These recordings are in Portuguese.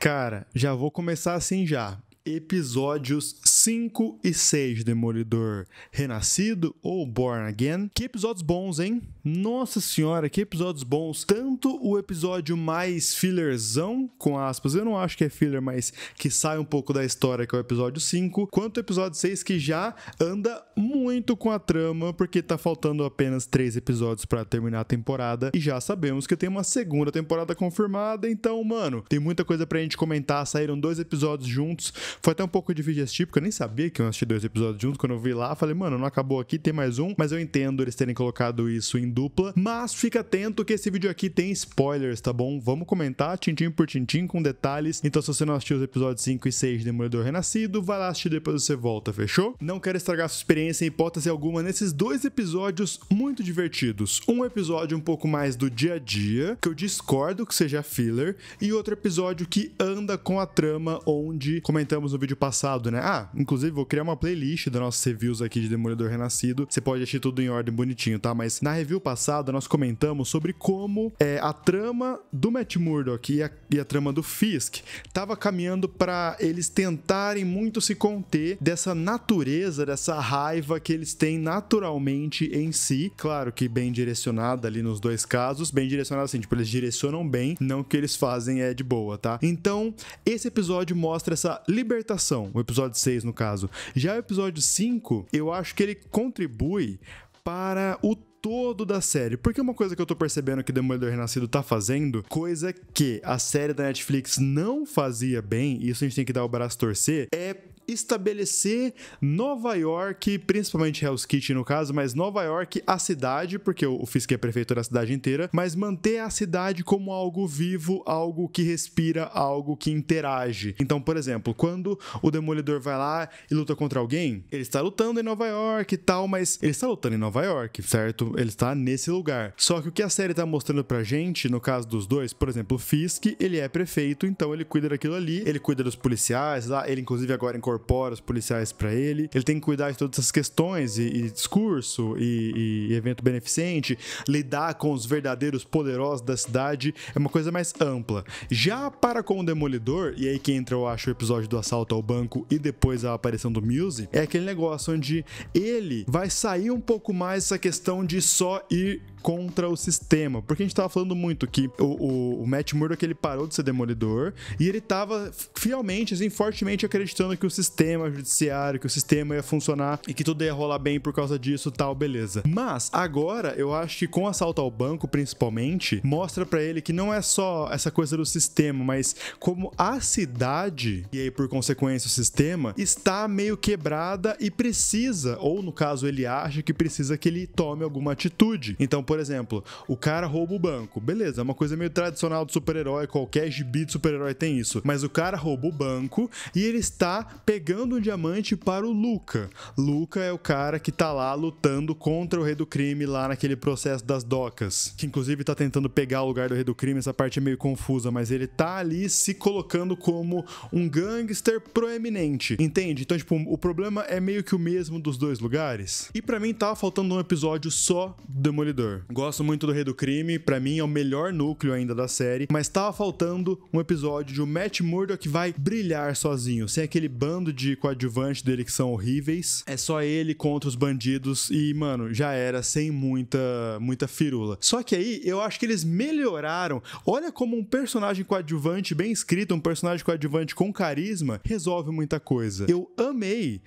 Cara, já vou começar assim já. Episódios 5 e 6 de Demolidor Renascido ou Born Again. Que episódios bons, hein? Nossa senhora, que episódios bons. Tanto o episódio mais fillerzão, com aspas, eu não acho que é filler, mas que sai um pouco da história, que é o episódio 5, quanto o episódio 6, que já anda muito com a trama, porque tá faltando apenas 3 episódios pra terminar a temporada, e já sabemos que tem uma segunda temporada confirmada, então, mano, tem muita coisa pra gente comentar. Saíram 2 episódios juntos. Foi até um pouco difícil de assistir, porque eu nem sabia que eu assisti 2 episódios juntos. Quando eu vi lá, falei, mano, não acabou aqui, tem mais um. Mas eu entendo eles terem colocado isso em dupla. Mas fica atento que esse vídeo aqui tem spoilers, tá bom? Vamos comentar tintim por tintim, com detalhes. Então, se você não assistiu os episódios 5 e 6 de Demolidor Renascido, vai lá assistir, depois você volta, fechou? Não quero estragar sua experiência em hipótese alguma nesses 2 episódios muito divertidos. Um episódio um pouco mais do dia a dia, que eu discordo que seja filler, e outro episódio que anda com a trama, onde comentamos no vídeo passado, né? Inclusive vou criar uma playlist das nossas reviews aqui de Demolidor Renascido. Você pode assistir tudo em ordem bonitinho, tá? Mas na review passada nós comentamos sobre como a trama do Matt Murdock e a trama do Fisk tava caminhando para eles tentarem muito se conter dessa natureza, dessa raiva que eles têm naturalmente em si. Claro que bem direcionada ali nos 2 casos, bem direcionada assim, tipo, eles direcionam bem, não que eles fazem é de boa, tá? Então, esse episódio mostra essa libertação, o episódio 6 no caso. Já o episódio 5, eu acho que ele contribui para o todo da série, porque uma coisa que eu tô percebendo que Demolidor Renascido tá fazendo, coisa que a série da Netflix não fazia bem, e isso a gente tem que dar o braço a torcer, é estabelecer Nova York, principalmente Hell's Kitchen no caso, mas Nova York, a cidade, porque o Fisk é prefeito da cidade inteira, mas manter a cidade como algo vivo, algo que respira, algo que interage. Então, por exemplo, quando o Demolidor vai lá e luta contra alguém, ele está lutando em Nova York e tal, mas ele está lutando em Nova York, certo? Ele está nesse lugar. Só que o que a série tá mostrando pra gente, no caso dos 2, por exemplo, o Fisk, ele é prefeito, então ele cuida daquilo ali, ele cuida dos policiais lá, ele inclusive agora incorpora os policiais pra ele tem que cuidar de todas essas questões e discurso e evento beneficente, lidar com os verdadeiros poderosos da cidade, é uma coisa mais ampla. Já para com o Demolidor, e aí que entra, eu acho, o episódio do assalto ao banco e depois a aparição do Muse, é aquele negócio onde ele vai sair um pouco mais dessa questão de só ir contra o sistema, porque a gente tava falando muito que o Matt Murdock, ele parou de ser Demolidor e ele tava fielmente, assim, fortemente acreditando que o sistema judiciário, que o sistema ia funcionar e que tudo ia rolar bem por causa disso, tal, beleza. Mas agora, eu acho que com o assalto ao banco, principalmente, mostra pra ele que não é só essa coisa do sistema, mas como a cidade, e aí por consequência o sistema, está meio quebrada e precisa, ou no caso ele acha que precisa que ele tome alguma atitude. Então, por exemplo, o cara rouba o banco. Beleza, é uma coisa meio tradicional do super-herói, qualquer gibi de super-herói tem isso. Mas o cara rouba o banco e ele está pegando um diamante para o Luca. Luca é o cara que tá lá lutando contra o Rei do Crime lá naquele processo das docas. Que inclusive tá tentando pegar o lugar do Rei do Crime, essa parte é meio confusa, mas ele tá ali se colocando como um gangster proeminente, entende? Então, tipo, o problema é meio que o mesmo dos 2 lugares. E pra mim tava faltando um episódio só do Demolidor. Gosto muito do Rei do Crime, pra mim é o melhor núcleo ainda da série, mas tava faltando um episódio de o Matt Murdock que vai brilhar sozinho, sem aquele bando de coadjuvantes dele que são horríveis. É só ele contra os bandidos e, mano, já era, sem muita firula. Só que aí, eu acho que eles melhoraram. Olha como um personagem coadjuvante bem escrito, um personagem coadjuvante com carisma, resolve muita coisa. Eu amei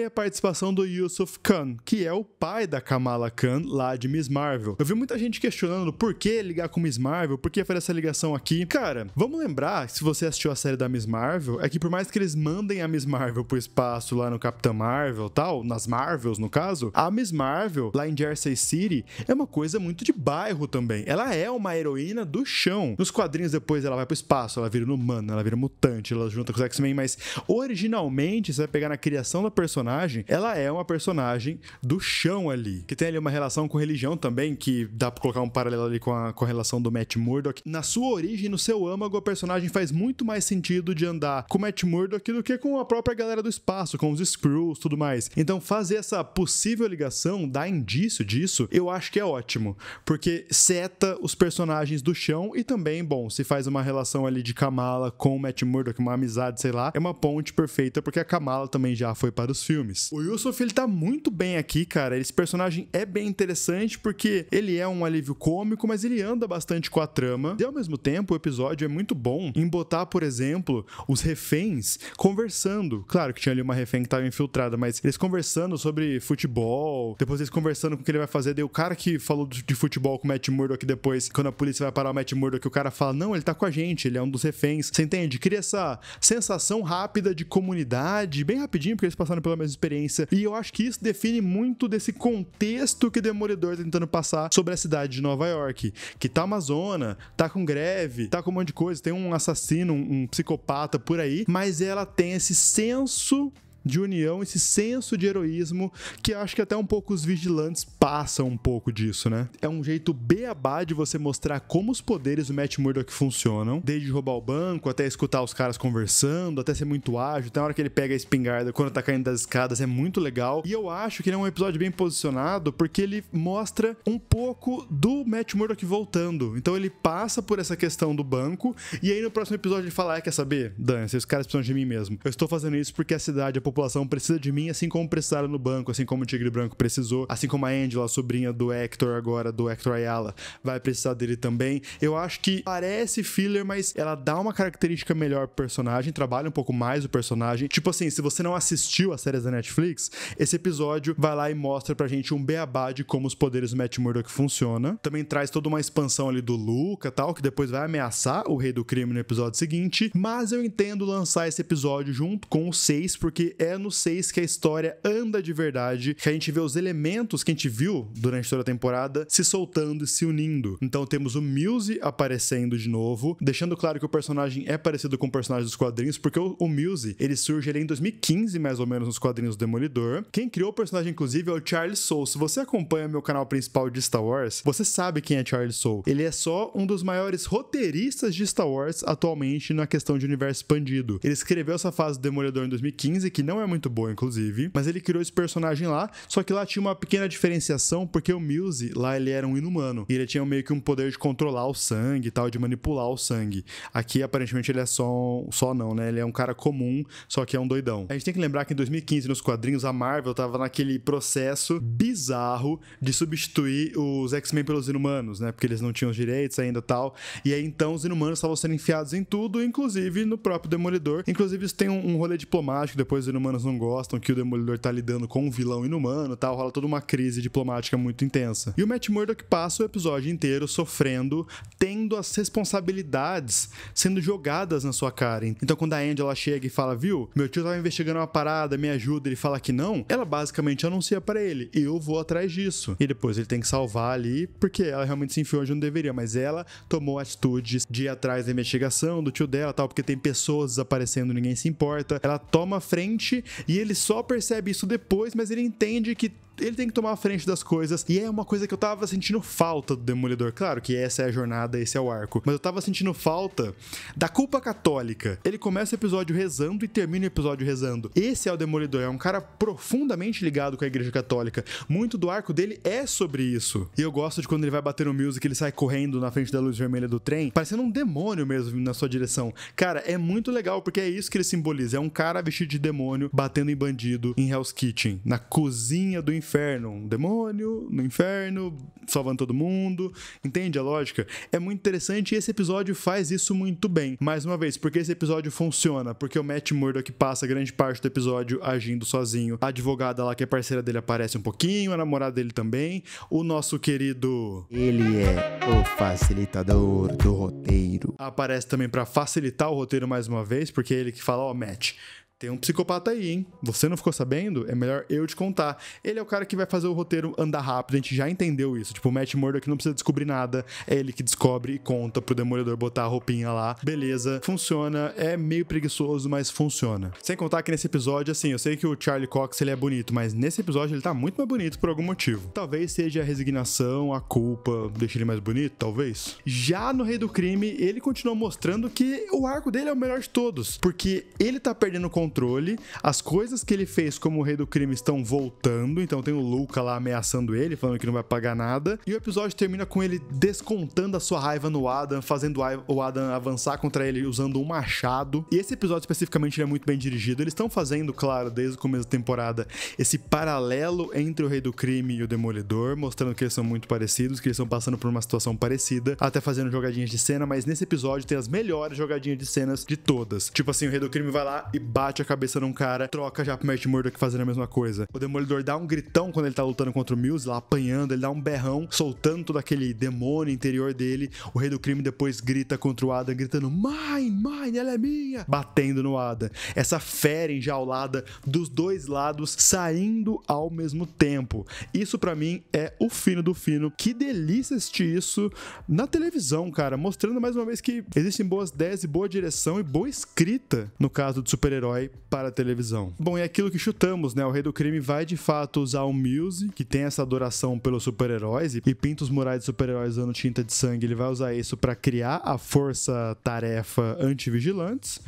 a participação do Yusuf Khan, que é o pai da Kamala Khan, lá de Miss Marvel. Eu vi muita gente questionando por que ligar com Miss Marvel, por que fazer essa ligação aqui. Cara, vamos lembrar, se você assistiu a série da Miss Marvel, é que por mais que eles mandem a Miss Marvel pro espaço lá no Capitã Marvel e tal, nas Marvels no caso, a Miss Marvel, lá em Jersey City, é uma coisa muito de bairro também. Ela é uma heroína do chão. Nos quadrinhos depois ela vai pro espaço, ela vira humana, ela vira mutante, ela junta com os X-Men, mas originalmente, você vai pegar na criação da personagem, ela é uma personagem do chão ali, que tem ali uma relação com religião também, que dá pra colocar um paralelo ali com a relação do Matt Murdock. Na sua origem, no seu âmago, a personagem faz muito mais sentido de andar com o Matt Murdock do que com a própria galera do espaço, com os Skrulls, tudo mais. Então fazer essa possível ligação, dar indício disso, eu acho que é ótimo, porque seta os personagens do chão e também, bom, se faz uma relação ali de Kamala com o Matt Murdock, uma amizade, sei lá, é uma ponte perfeita, porque a Kamala também já foi para os filmes. O Yusuf, ele tá muito bem aqui, cara. Esse personagem é bem interessante porque ele é um alívio cômico, mas ele anda bastante com a trama. E ao mesmo tempo, o episódio é muito bom em botar, por exemplo, os reféns conversando. Claro que tinha ali uma refém que tava infiltrada, mas eles conversando sobre futebol, depois eles conversando com o que ele vai fazer. Daí o cara que falou de futebol com o Matt Murdock depois, quando a polícia vai parar o Matt Murdock, o cara fala, não, ele tá com a gente, ele é um dos reféns. Você entende? Cria essa sensação rápida de comunidade, bem rapidinho, porque eles passaram pela mesma experiência. E eu acho que isso define muito desse contexto que o Demolidor tá tentando passar sobre a cidade de Nova York, que tá amazona, tá com greve, tá com um monte de coisa, tem um assassino, um psicopata por aí, mas ela tem esse senso de união, esse senso de heroísmo, que eu acho que até um pouco os vigilantes passam um pouco disso, né? É um jeito beabá de você mostrar como os poderes do Matt Murdock funcionam, desde roubar o banco, até escutar os caras conversando, até ser muito ágil, até a hora que ele pega a espingarda quando tá caindo das escadas, é muito legal. E eu acho que ele é um episódio bem posicionado, porque ele mostra um pouco do Matt Murdock voltando. Então ele passa por essa questão do banco, e aí no próximo episódio ele fala, quer saber? Dane-se, os caras precisam de mim mesmo. Eu estou fazendo isso porque a cidade, a população precisa de mim, assim como precisaram no banco, assim como o Tigre Branco precisou, assim como a Angela, a sobrinha do Hector agora, do Hector Ayala, vai precisar dele também. Eu acho que parece filler, mas ela dá uma característica melhor pro personagem, trabalha um pouco mais o personagem. Tipo assim, se você não assistiu as séries da Netflix, esse episódio vai lá e mostra pra gente um beabá de como os poderes do Matt Murdock funcionam. Também traz toda uma expansão ali do Luca e tal, que depois vai ameaçar o Rei do Crime no episódio seguinte, mas eu entendo lançar esse episódio junto com o 6, porque é no 6 que a história anda de verdade, que a gente vê os elementos que a gente viu durante toda a temporada se soltando e se unindo. Então temos o Muse aparecendo de novo, deixando claro que o personagem é parecido com o personagem dos quadrinhos, porque o Muse, ele surge ali em 2015, mais ou menos, nos quadrinhos do Demolidor. Quem criou o personagem, inclusive, é o Charles Soule. Se você acompanha meu canal principal de Star Wars, você sabe quem é Charles Soule. Ele é só um dos maiores roteiristas de Star Wars atualmente na questão de universo expandido. Ele escreveu essa fase do Demolidor em 2015, que não é muito boa, inclusive, mas ele criou esse personagem lá, só que lá tinha uma pequena diferenciação, porque o Muse, lá ele era um inumano, e ele tinha meio que um poder de controlar o sangue e tal, de manipular o sangue. Aqui, aparentemente, ele é só não, né? Ele é um cara comum, só que é um doidão. A gente tem que lembrar que em 2015, nos quadrinhos, a Marvel tava naquele processo bizarro de substituir os X-Men pelos inumanos, né? Porque eles não tinham os direitos ainda e tal, e aí, então, os inumanos estavam sendo enfiados em tudo, inclusive no próprio Demolidor. Inclusive, isso tem um rolê diplomático, depois os inumanos não gostam que o Demolidor tá lidando com um vilão inumano e tal, rola toda uma crise diplomática muito intensa. E o Matt Murdock passa o episódio inteiro sofrendo, tendo as responsabilidades sendo jogadas na sua cara. Então quando a Angela chega e fala, viu, meu tio tava investigando uma parada, me ajuda, ele fala que não, ela basicamente anuncia pra ele, eu vou atrás disso. E depois ele tem que salvar ali, porque ela realmente se enfiou onde não deveria, mas ela tomou atitudes de ir atrás da investigação do tio dela, tal, porque tem pessoas desaparecendo, ninguém se importa. Ela toma a frente e ele só percebe isso depois, mas ele entende que ele tem que tomar a frente das coisas, e é uma coisa que eu tava sentindo falta do Demolidor. Claro que essa é a jornada, esse é o arco, mas eu tava sentindo falta da culpa católica. Ele começa o episódio rezando e termina o episódio rezando. Esse é o Demolidor, é um cara profundamente ligado com a igreja católica. Muito do arco dele é sobre isso. E eu gosto de quando ele vai bater no Muse, que ele sai correndo na frente da luz vermelha do trem, parecendo um demônio mesmo na sua direção. Cara, é muito legal, porque é isso que ele simboliza. É um cara vestido de demônio, batendo em bandido em Hell's Kitchen, na cozinha do inferno. Um demônio no inferno, salvando todo mundo. Entende a lógica? É muito interessante, e esse episódio faz isso muito bem. Mais uma vez, porque esse episódio funciona? Porque o Matt Murdock passa grande parte do episódio agindo sozinho. A advogada lá, que é parceira dele, aparece um pouquinho, a namorada dele também. O nosso querido... Ele é o facilitador do roteiro. Aparece também pra facilitar o roteiro mais uma vez, porque é ele que fala, ó, Matt, tem um psicopata aí, hein? Você não ficou sabendo? É melhor eu te contar. Ele é o cara que vai fazer o roteiro andar rápido, a gente já entendeu isso. Tipo, o Matt Murdock não precisa descobrir nada, é ele que descobre e conta pro Demolidor botar a roupinha lá. Beleza, funciona, é meio preguiçoso, mas funciona. Sem contar que nesse episódio, assim, eu sei que o Charlie Cox, ele é bonito, mas nesse episódio ele tá muito mais bonito por algum motivo. Talvez seja a resignação, a culpa, deixa ele mais bonito, talvez. Já no Rei do Crime, ele continua mostrando que o arco dele é o melhor de todos, porque ele tá perdendo o controle, as coisas que ele fez como o Rei do Crime estão voltando, então tem o Luca lá ameaçando ele, falando que não vai pagar nada, e o episódio termina com ele descontando a sua raiva no Adam, fazendo o Adam avançar contra ele usando um machado. E esse episódio especificamente ele é muito bem dirigido. Eles estão fazendo, claro, desde o começo da temporada, esse paralelo entre o Rei do Crime e o Demolidor, mostrando que eles são muito parecidos, que eles estão passando por uma situação parecida, até fazendo jogadinhas de cena, mas nesse episódio tem as melhores jogadinhas de cenas de todas. Tipo assim, o Rei do Crime vai lá e bate a cabeça num cara, troca já pro Matt Murdock fazendo a mesma coisa. O Demolidor dá um gritão quando ele tá lutando contra o Mills, lá apanhando, ele dá um berrão, soltando todo aquele demônio interior dele. O Rei do Crime depois grita contra o Adam, gritando mine, ela é minha, batendo no Adam. Essa fera enjaulada dos dois lados saindo ao mesmo tempo. Isso pra mim é o fino do fino. Que delícia assistir isso na televisão, cara, mostrando mais uma vez que existem boas ideias e boa direção e boa escrita no caso do super-herói para a televisão. Bom, é aquilo que chutamos, né? O Rei do Crime vai de fato usar o Muse, que tem essa adoração pelos super-heróis e pinta os murais de super-heróis usando tinta de sangue. Ele vai usar isso pra criar a força-tarefa anti-vigilantes.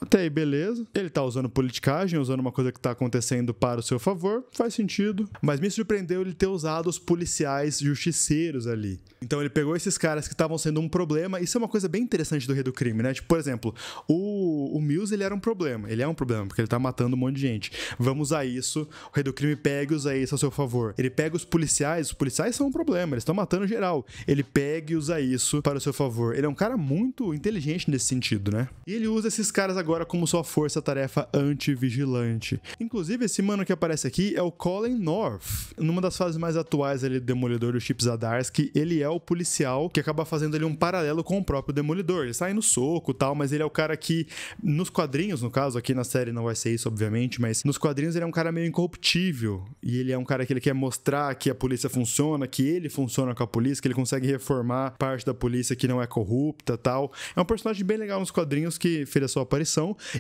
Até aí, beleza. Ele tá usando politicagem, usando uma coisa que tá acontecendo para o seu favor. Faz sentido. Mas me surpreendeu ele ter usado os policiais justiceiros ali. Então ele pegou esses caras que estavam sendo um problema. Isso é uma coisa bem interessante do Rei do Crime, né? Tipo, por exemplo, o Mills, ele era um problema. Ele é um problema, porque ele tá matando um monte de gente. Vamos usar isso. O Rei do Crime pega e usa isso a seu favor. Ele pega os policiais são um problema. Eles estão matando geral. Ele pega e usa isso para o seu favor. Ele é um cara muito inteligente nesse sentido, né? E ele usa esses caras agora como sua força-tarefa anti-vigilante. Inclusive, esse mano que aparece aqui é o Colin North. Numa das fases mais atuais ali do Demolidor do Chip Zdarsky, ele é o policial que acaba fazendo ali um paralelo com o próprio Demolidor. Ele sai no soco e tal, mas ele é o cara que, nos quadrinhos, no caso, aqui na série não vai ser isso, obviamente, mas nos quadrinhos ele é um cara meio incorruptível. E ele é um cara que ele quer mostrar que a polícia funciona, que ele funciona com a polícia, que ele consegue reformar parte da polícia que não é corrupta e tal. É um personagem bem legal nos quadrinhos que fez a sua aparição.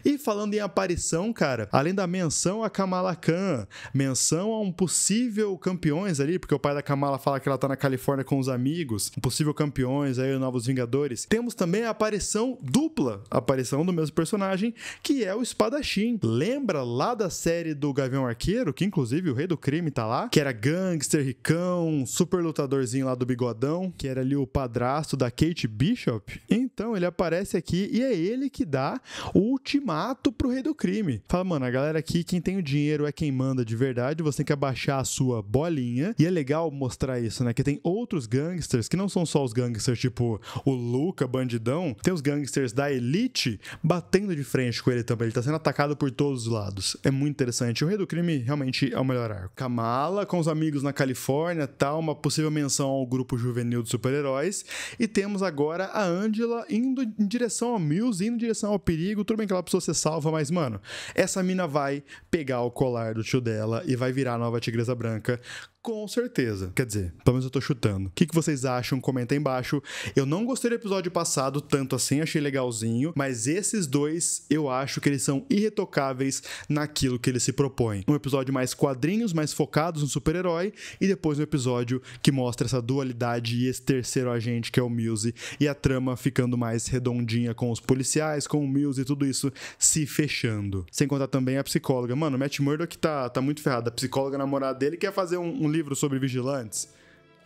E falando em aparição, cara, além da menção a Kamala Khan, menção a um possível campeões ali, porque o pai da Kamala fala que ela tá na Califórnia com os amigos, um possível campeões aí, Novos Vingadores. Temos também a aparição dupla, a aparição do mesmo personagem, que é o Espadachim. Lembra lá da série do Gavião Arqueiro, que inclusive o Rei do Crime tá lá, que era gangster, ricão, super lutadorzinho lá do bigodão, que era ali o padrasto da Kate Bishop? Então ele aparece aqui e é ele que dá o ultimato pro Rei do Crime. Fala, mano, a galera aqui, quem tem o dinheiro é quem manda de verdade, você tem que abaixar a sua bolinha. E é legal mostrar isso, né? Que tem outros gangsters, que não são só os gangsters tipo o Luca, bandidão, tem os gangsters da Elite batendo de frente com ele também. Ele tá sendo atacado por todos os lados. É muito interessante. O Rei do Crime realmente é o melhor arco. Kamala com os amigos na Califórnia, tal, uma possível menção ao grupo juvenil de super-heróis. E temos agora a Angela indo em direção ao Mills, indo em direção ao perigo. Tudo bem que ela precisou ser salva, mas, mano, essa mina vai pegar o colar do tio dela e vai virar a nova Tigresa Branca. Com certeza. Quer dizer, pelo menos eu tô chutando. O que vocês acham? Comenta aí embaixo. Eu não gostei do episódio passado tanto assim, achei legalzinho, mas esses dois eu acho que eles são irretocáveis naquilo que eles se propõem. Um episódio mais quadrinhos, mais focados no super-herói, e depois um episódio que mostra essa dualidade e esse terceiro agente que é o Mills, e a trama ficando mais redondinha com os policiais, com o Mills e tudo isso se fechando. Sem contar também a psicóloga. Mano, o Matt Murdock tá muito ferrado. A psicóloga namorada dele quer fazer um livro sobre vigilantes.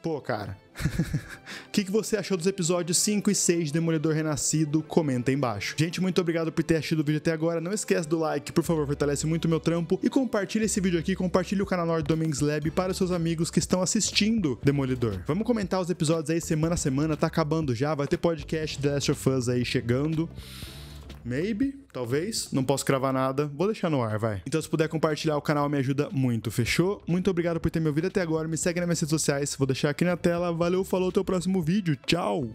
Pô, cara. O que você achou dos episódios 5 e 6 de Demolidor Renascido? Comenta aí embaixo. Gente, muito obrigado por ter assistido o vídeo até agora. Não esquece do like, por favor, fortalece muito o meu trampo. E compartilha esse vídeo aqui, compartilha o canal Nord Domingues Lab para os seus amigos que estão assistindo Demolidor. Vamos comentar os episódios aí semana a semana. Tá acabando já, vai ter podcast The Last of Us aí chegando. Maybe, talvez, não posso cravar nada, vou deixar no ar, vai. Então se puder compartilhar o canal me ajuda muito, fechou? Muito obrigado por ter me ouvido até agora, me segue nas minhas redes sociais, vou deixar aqui na tela, valeu, falou, até o próximo vídeo, tchau!